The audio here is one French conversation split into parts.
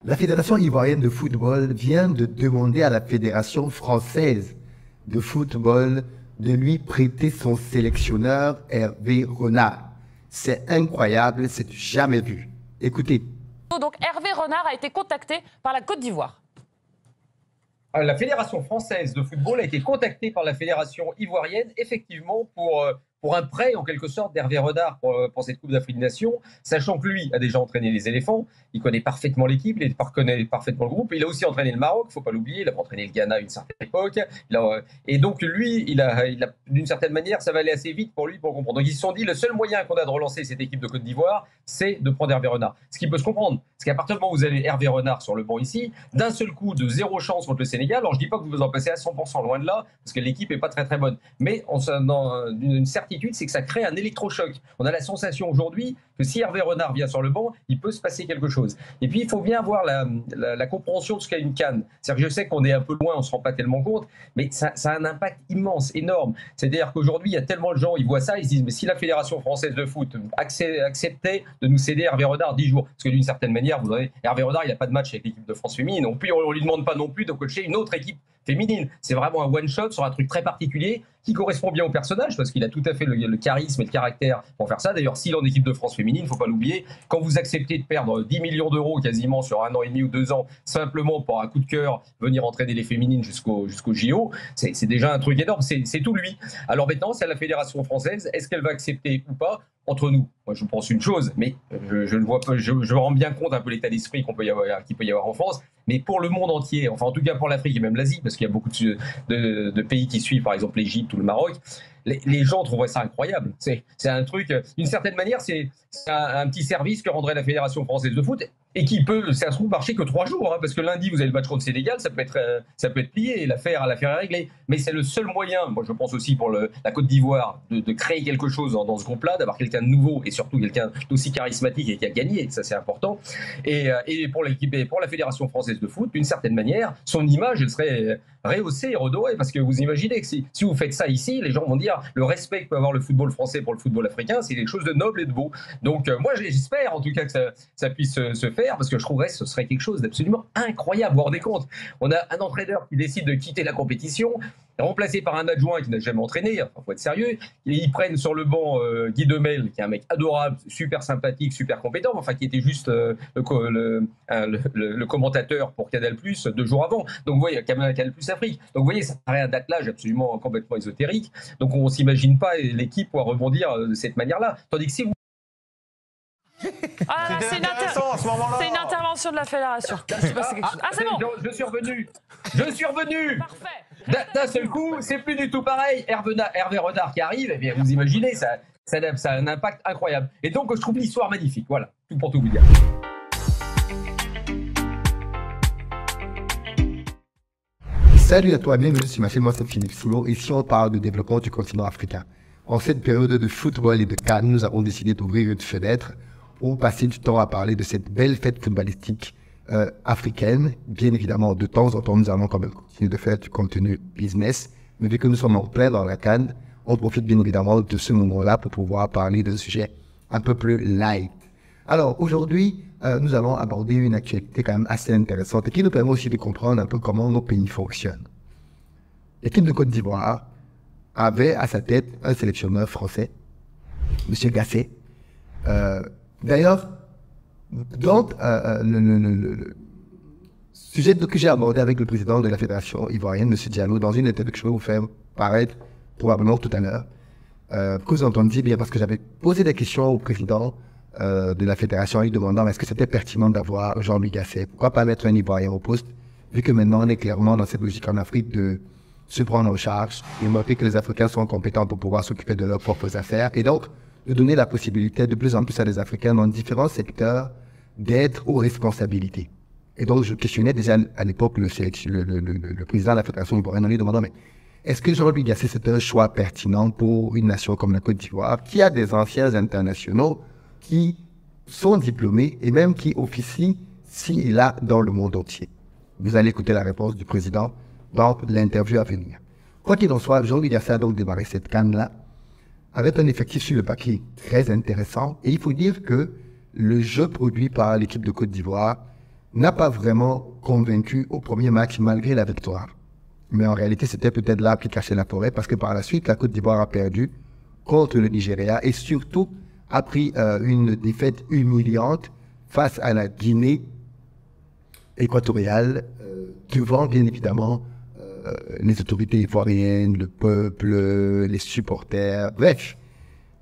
La Fédération ivoirienne de football vient de demander à la Fédération française de football de lui prêter son sélectionneur Hervé Renard. C'est incroyable, c'est jamais vu. Écoutez. Donc Hervé Renard a été contacté par la Côte d'Ivoire. La Fédération française de football a été contactée par la Fédération ivoirienne, effectivement, pour un prêt, en quelque sorte, d'Hervé Renard pour cette Coupe d'Afrique des Nations, sachant que lui a déjà entraîné les éléphants, il connaît parfaitement l'équipe, il connaît parfaitement le groupe, il a aussi entraîné le Maroc, il ne faut pas l'oublier, il a entraîné le Ghana à une certaine époque, et donc lui, il a d'une certaine manière, ça va aller assez vite pour lui pour comprendre. Donc ils se sont dit, le seul moyen qu'on a de relancer cette équipe de Côte d'Ivoire, c'est de prendre Hervé Renard. Ce qui peut se comprendre, parce qu'à partir du moment où vous avez Hervé Renard sur le banc ici, d'un seul coup, de zéro chance contre le Sénégal, alors je ne dis pas que vous en passez à 100%, loin de là, parce que l'équipe n'est pas très très bonne, mais une certitude, c'est que ça crée un électrochoc. On a la sensation aujourd'hui que si Hervé Renard vient sur le banc, il peut se passer quelque chose. Et puis il faut bien avoir la compréhension de ce qu'est une CAN. C'est-à-dire que je sais qu'on est un peu loin, on ne se rend pas tellement compte, mais ça a un impact immense, énorme. C'est-à-dire qu'aujourd'hui, il y a tellement de gens, ils voient ça, ils se disent, mais si la Fédération française de foot acceptait de nous céder Hervé Renard 10 jours, parce que d'une certaine manière, vous savez, Hervé Renard, il n'a pas de match avec l'équipe de France féminine, puis on ne lui demande pas non plus de coacher une autre équipe féminine. C'est vraiment un one-shot sur un truc très particulier qui correspond bien au personnage parce qu'il a tout à fait le charisme et le caractère pour faire ça. D'ailleurs, s'il est en équipe de France féminine, il ne faut pas l'oublier, quand vous acceptez de perdre 10 millions d'euros quasiment sur 1 an et demi ou 2 ans, simplement pour un coup de cœur, venir entraîner les féminines jusqu'au JO, c'est déjà un truc énorme, c'est tout lui. Alors maintenant, c'est à la Fédération française, est-ce qu'elle va accepter ou pas? Entre nous, moi je pense une chose, mais je ne vois pas, je me rends bien compte un peu l'état d'esprit qu'il peut y avoir en France, mais pour le monde entier, enfin en tout cas pour l'Afrique et même l'Asie, parce qu'il y a beaucoup de pays qui suivent, par exemple l'Égypte ou le Maroc, les gens trouveraient ça incroyable. C'est un truc, d'une certaine manière, c'est un petit service que rendrait la Fédération française de foot et qui peut, ça se trouve, marcher que 3 jours, hein, parce que lundi, vous avez le match contre le Sénégal, ça peut être plié, l'affaire est réglée. Mais c'est le seul moyen, moi je pense aussi pour la Côte d'Ivoire, de créer quelque chose dans ce groupe-là, d'avoir quelqu'un de nouveau et surtout quelqu'un d'aussi charismatique et qui a gagné, ça c'est important. Et pour l'équipe et pour la Fédération française de foot, d'une certaine manière, son image, elle serait rehaussée et redorée, parce que vous imaginez que si vous faites ça ici, les gens vont dire le respect que peut avoir le football français pour le football africain, c'est quelque chose de noble et de beau. Donc moi j'espère en tout cas que ça puisse se faire, parce que je trouverais que ce serait quelque chose d'absolument incroyable. Vous vous rendez compte, on a un entraîneur qui décide de quitter la compétition, remplacé par un adjoint qui n'a jamais entraîné, enfin faut être sérieux, ils prennent sur le banc Guy Demel, qui est un mec adorable, super sympathique, super compétent, enfin qui était juste le commentateur pour Canal+, 2 jours avant. Donc vous voyez, Canal+ Afrique. Donc vous voyez, ça paraît un datelage absolument complètement ésotérique. Donc on ne s'imagine pas l'équipe pouvoir rebondir de cette manière-là. Tandis que si vous... Ah, c'est une intervention de la Fédération. Ah, c'est bon. Je suis revenu. Parfait. D'un seul coup, c'est plus du tout pareil. Hervé Renard qui arrive, eh bien, vous imaginez, ça a un impact incroyable. Et donc, je trouve l'histoire magnifique. Voilà, tout pour tout vous dire. Salut à toi, bienvenue sur ma chaîne, moi c'est Philippe Simo. Ici on parle de développement du continent africain. En cette période de football et de CAN, nous avons décidé d'ouvrir une fenêtre pour passer du temps à parler de cette belle fête footballistique africaine. Bien évidemment, de temps en temps, nous allons quand même continuer de faire du contenu business. Mais vu que nous sommes en plein dans la CAN, on profite bien évidemment de ce moment-là pour pouvoir parler de sujets un peu plus light. Alors aujourd'hui, nous allons aborder une actualité quand même assez intéressante et qui nous permet aussi de comprendre un peu comment nos pays fonctionnent. L'équipe de Côte d'Ivoire avait à sa tête un sélectionneur français, M. Gasset. D'ailleurs, dans le sujet que j'ai abordé avec le président de la Fédération ivoirienne, M. Diallo, dans une interview que je vais vous faire paraître probablement tout à l'heure, que vous entendiez bien, parce que j'avais posé des questions au président de la Fédération en lui demandant est-ce que c'était pertinent d'avoir Jean-Louis Gasset, pourquoi pas mettre un Ivoirien au poste, vu que maintenant on est clairement dans cette logique en Afrique de se prendre en charge et montrer que les Africains sont compétents pour pouvoir s'occuper de leurs propres affaires, et donc de donner la possibilité de plus en plus à des Africains dans différents secteurs d'être aux responsabilités. Et donc je questionnais déjà à l'époque le président de la Fédération ivoirienne en lui demandant mais est-ce que Jean-Louis Gasset c'est un choix pertinent pour une nation comme la Côte d'Ivoire qui a des anciens internationaux qui sont diplômés et même qui officient s'il est là dans le monde entier. Vous allez écouter la réponse du président dans l'interview à venir. Quoi qu'il en soit, Jean-Louis Gasset a donc démarré cette CAN-là avec un effectif sur le papier très intéressant. Et il faut dire que le jeu produit par l'équipe de Côte d'Ivoire n'a pas vraiment convaincu au premier match malgré la victoire. Mais en réalité, c'était peut-être l'arbre qui cachait la forêt parce que par la suite, la Côte d'Ivoire a perdu contre le Nigeria et surtout a pris une défaite humiliante face à la Guinée équatoriale devant bien évidemment les autorités ivoiriennes, le peuple, les supporters, bref.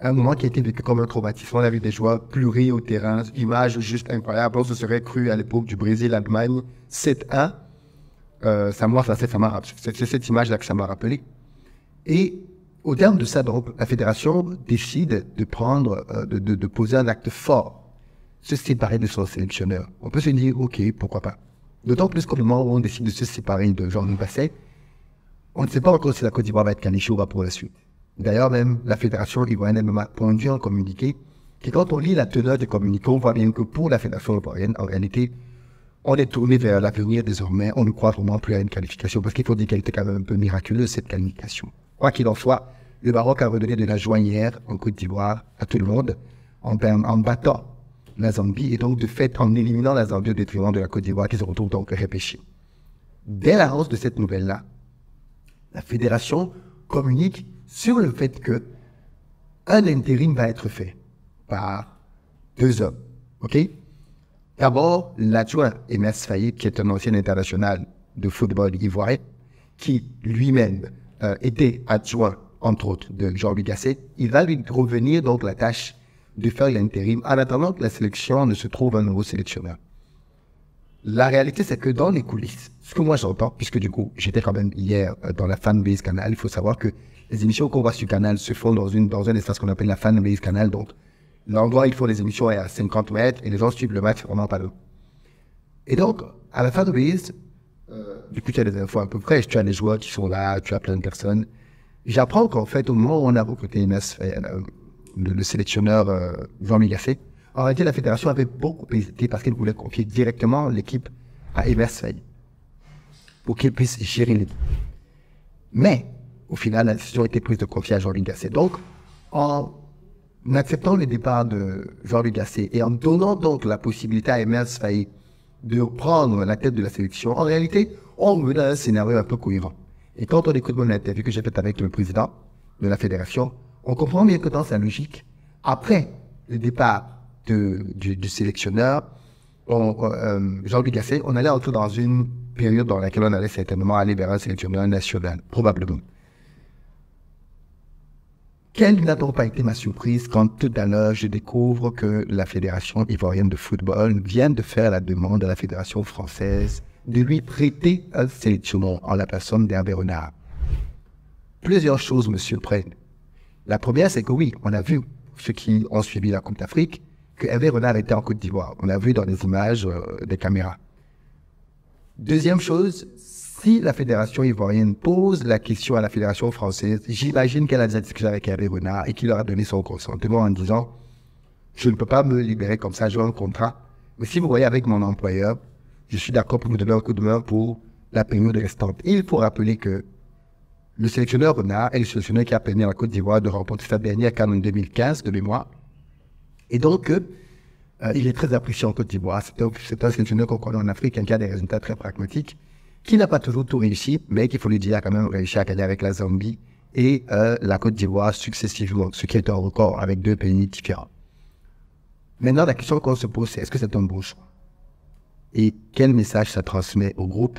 Un moment qui a été vécu comme un traumatisme. On a vu des joueurs pleurer au terrain, image juste incroyable. On se serait cru à l'époque du Brésil-Allemagne 7-1. C'est cette image-là que ça m'a rappelé. Et au terme de ça, donc, la fédération décide de prendre, de poser un acte fort, se séparer de son sélectionneur. On peut se dire, ok, pourquoi pas. D'autant plus qu'au moment où on décide de se séparer de Jean-Louis Basset, on ne sait pas encore si la Côte d'Ivoire va être qualifiée ou pas pour la suite. D'ailleurs, même la fédération ivoirienne m'a pondu un communiqué, qui quand on lit la teneur du communiqué, on voit bien que pour la fédération ivoirienne, en réalité, on est tourné vers l'avenir désormais, on ne croit vraiment plus à une qualification, parce qu'il faut dire qu'elle était quand même un peu miraculeuse, cette qualification. Quoi qu'il en soit, le Maroc a redonné de la joie hier en Côte d'Ivoire à tout le monde, en battant la Zambie, et donc de fait en éliminant la Zambie au détriment de la Côte d'Ivoire qui se retrouve donc repêchée. Dès l'annonce de cette nouvelle-là, la fédération communique sur le fait que un intérim va être fait par 2 hommes. OK? D'abord, l'adjoint Emes Faye, qui est un ancien international de football ivoirien, qui lui-même était adjoint, entre autres, de Jean-Louis Gasset, il va lui revenir donc la tâche de faire l'intérim en attendant que la sélection ne se trouve un nouveau sélectionneur. La réalité, c'est que dans les coulisses, ce que moi j'entends, puisque du coup, j'étais quand même hier dans la fanbase Canal, il faut savoir que les émissions qu'on voit sur Canal se font dans un espace qu'on appelle la fanbase Canal, donc l'endroit où ils font les émissions est à 50 mètres et les gens suivent le match vraiment pas loin. Et donc, à la fanbase, du coup, tu as des infos un peu fraîches, tu as les joueurs qui sont là, tu as plein de personnes. J'apprends qu'en fait, au moment où on a recruté le sélectionneur Jean-Louis Gasset, en réalité, la fédération avait beaucoup hésité parce qu'elle voulait confier directement l'équipe à Emes Faye pour qu'il puisse gérer l'équipe. Mais, au final, la décision a été prise de confier à Jean-Louis Gasset. Donc, en acceptant le départ de Jean-Louis Gasset et en donnant donc la possibilité à Emes Faye de prendre la tête de la sélection, en réalité, on me donne un scénario un peu cohérent. Et quand on écoute mon interview que j'ai faite avec le président de la fédération, on comprend bien que dans sa logique, après le départ du sélectionneur, Jean-Louis Gasset, on allait entrer dans une période dans laquelle on allait certainement aller vers un sélectionneur national, probablement. Quelle n'a donc pas été ma surprise quand tout à l'heure je découvre que la Fédération ivoirienne de football vient de faire la demande à la Fédération française de lui prêter un sélectionneur en la personne d'Hervé Renard. Plusieurs choses me surprennent. La première, c'est que oui, on a vu, ceux qui ont suivi la Coupe d'Afrique, que Hervé Renard était en Côte d'Ivoire. On l'a vu dans les images des caméras. Deuxième chose, si la fédération ivoirienne pose la question à la fédération française, j'imagine qu'elle a déjà discuté avec Hervé Renard et qu'il leur a donné son consentement en disant « Je ne peux pas me libérer comme ça, j'ai un contrat. Mais si vous voyez avec mon employeur, je suis d'accord pour vous donner un coup de main pour la période restante. » Et il faut rappeler que le sélectionneur Renard est le sélectionneur qui a permis à la Côte d'Ivoire de remporter sa dernière CAN en 2015 de mémoire. Et donc, il est très apprécié en Côte d'Ivoire. C'est un sélectionneur qu'on connaît en Afrique, qui a des résultats très pragmatiques, qui n'a pas toujours tout réussi, mais qu'il faut lui dire a quand même réussi à gagner avec la Zambie et la Côte d'Ivoire successivement, ce qui est un record avec 2 pays différents. Maintenant, la question qu'on se pose, c'est est-ce que c'est un bon choix? Et quel message ça transmet au groupe?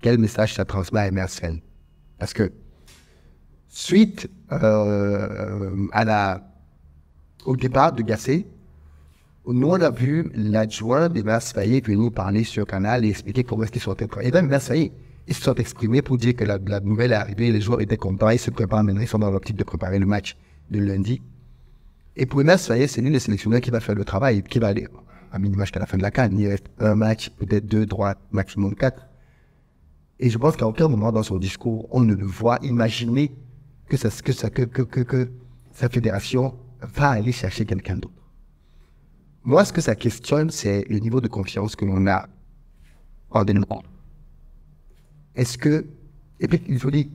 Quel message ça transmet à Emes Faye? Parce que, suite au départ de Gasset, nous on a vu l'adjoint d'Emes Faye venir parler sur Canal et expliquer comment est-ce qu'ils sont prêts. Et même Emes Faye, ils se sont exprimés pour dire que la nouvelle est arrivée, les joueurs étaient contents, ils se préparent maintenant, ils sont dans l'optique de préparer le match de lundi. Et pour Emes Faye, c'est lui le sélectionneur qui va faire le travail, qui va aller à minimum jusqu'à la fin de la CAN. Il reste un match, peut-être 2, 3, maximum 4. Et je pense qu'à aucun moment dans son discours, on ne le voit imaginer que sa fédération va aller chercher quelqu'un d'autre. Moi, ce que ça questionne, c'est le niveau de confiance que l'on a en développement. Est-ce que, et puis il faut dire,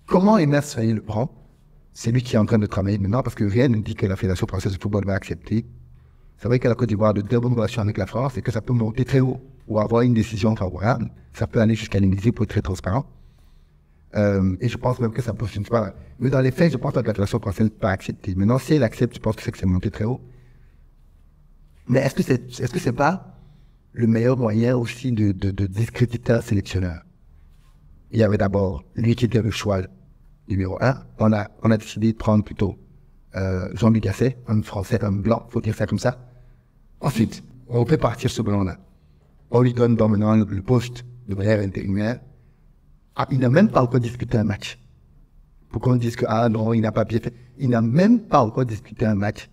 comment Emes Faye le prend? C'est lui qui est en train de travailler maintenant, parce que rien ne dit que la Fédération française de football va accepter C'est vrai que la Côte d'Ivoire a de très bonnes relations avec la France et que ça peut monter très haut pour avoir une décision favorable. Ça peut aller jusqu'à l'Élysée pour être très transparent. Et je pense même que ça peut finir. Voilà. Mais dans les faits, je pense que la Fédération française peut accepter. Maintenant, si elle accepte, je pense que c'est monté très haut. Mais est-ce que c'est pas le meilleur moyen aussi de discréditer un sélectionneur? Il y avait d'abord lui qui était le choix numéro 1. On a décidé de prendre plutôt Jean-Louis Gasset, un Français, un blanc, faut dire ça comme ça. Ensuite, on fait partir ce blanc-là. On lui donne maintenant le poste de manière intérimaire. Ah, il n'a même pas encore disputé un match. Pour qu'on dise que, ah non, il n'a pas bien fait. Il n'a même pas encore disputé un match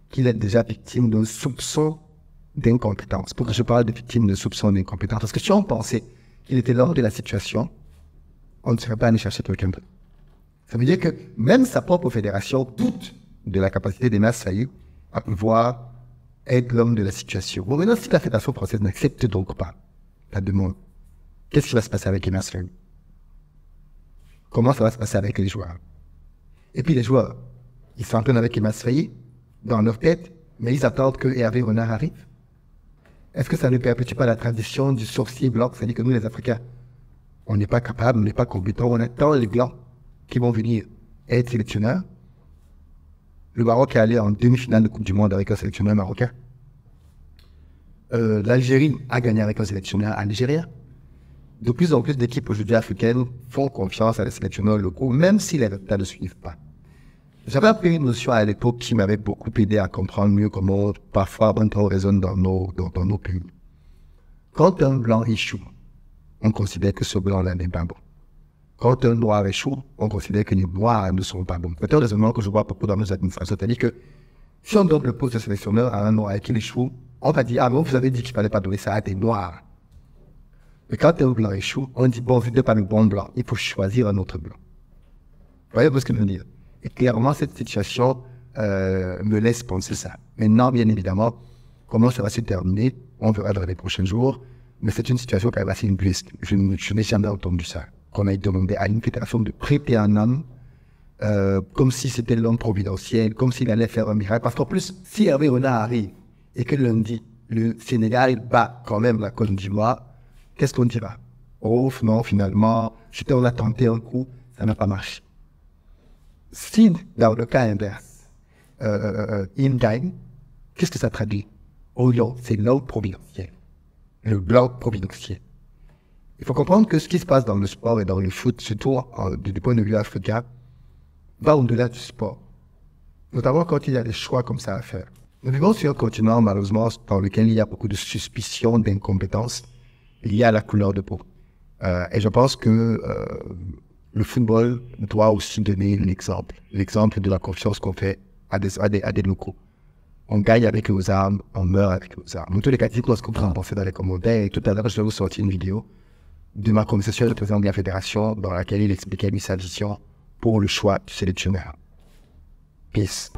qu'il est déjà victime d'un soupçon d'incompétence. Pourquoi je parle de victime de soupçon d'incompétence? Parce que si on pensait qu'il était lors de la situation, on ne serait pas allé chercher quelqu'un d'autre. Ça veut dire que même sa propre fédération doute de la capacité d'Emas Faye à pouvoir être l'homme de la situation. Bon, maintenant, si la Fédération française n'accepte donc pas la demande, qu'est-ce qui va se passer avec Emas Faye? Comment ça va se passer avec les joueurs? Et puis les joueurs, ils s'entraînent avec Emas Faye dans leur tête, mais ils attendent que Hervé Renard arrive. Est-ce que ça ne perpétue pas la tradition du sourcier blanc? C'est-à-dire que nous, les Africains, on n'est pas capable, on n'est pas compétents, on attend les blancs qui vont venir être sélectionneurs. Le Maroc est allé en demi-finale de Coupe du Monde avec un sélectionneur marocain. L'Algérie a gagné avec un sélectionneur algérien. De plus en plus d'équipes aujourd'hui africaines font confiance à les sélectionneurs locaux, même si les résultats ne suivent pas. J'avais appris une notion à l'époque qui m'avait beaucoup aidé à comprendre mieux comment parfois on raisonne dans nos pays. Quand un blanc échoue, on considère que ce blanc-là n'est pas bon. Quand un noir échoue, on considère que les noirs ne sont pas bons. C'est un raisonnement que je vois beaucoup dans nos administrations. C'est-à-dire que si on donne le poste de sélectionneur à un noir et qu'il échoue, on va dire, ah bon, vous avez dit qu'il ne fallait pas donner ça à des noirs. Mais quand un blanc échoue, on dit, bon, vous n'êtes pas le bon blanc, il faut choisir un autre blanc. Vous voyez ce que je veux dire? Et clairement, cette situation me laisse penser ça. Maintenant, bien évidemment, comment ça va se terminer, on verra dans les prochains jours. Mais c'est une situation quand même assez impuiste. Je n'ai jamais entendu ça. Qu'on ait demandé à une fédération de prêter un homme comme si c'était l'homme providentiel, comme s'il allait faire un miracle. Parce qu'en plus, si Hervé Renard arrive et que lundi, le Sénégal bat quand même la Côte d'Ivoire, qu'est-ce qu'on dira? Oh non, finalement, on a tenté un coup, ça n'a pas marché. Si, dans le cas inverse, il gagne, qu'est-ce que ça traduit? Oh non, c'est l'homme providentiel. Le blanc providentiel. Il faut comprendre que ce qui se passe dans le sport et dans le foot, surtout du point de vue africain, va au-delà du sport. Notamment quand il y a des choix comme ça à faire. Nous vivons sur un continent, malheureusement, dans lequel il y a beaucoup de suspicions, d'incompétence liées à la couleur de peau. Et je pense que le football doit aussi donner l'exemple de la confiance qu'on fait à des locaux. On gagne avec nos armes, on meurt avec nos armes. En tous les cas, dites-moi ce que vous en pensez dans les commentaires. Et tout à l'heure, je vais vous sortir une vidéo de ma conversation avec le président de la fédération dans laquelle il expliquait sa vision pour le choix du sélectionneur. Peace.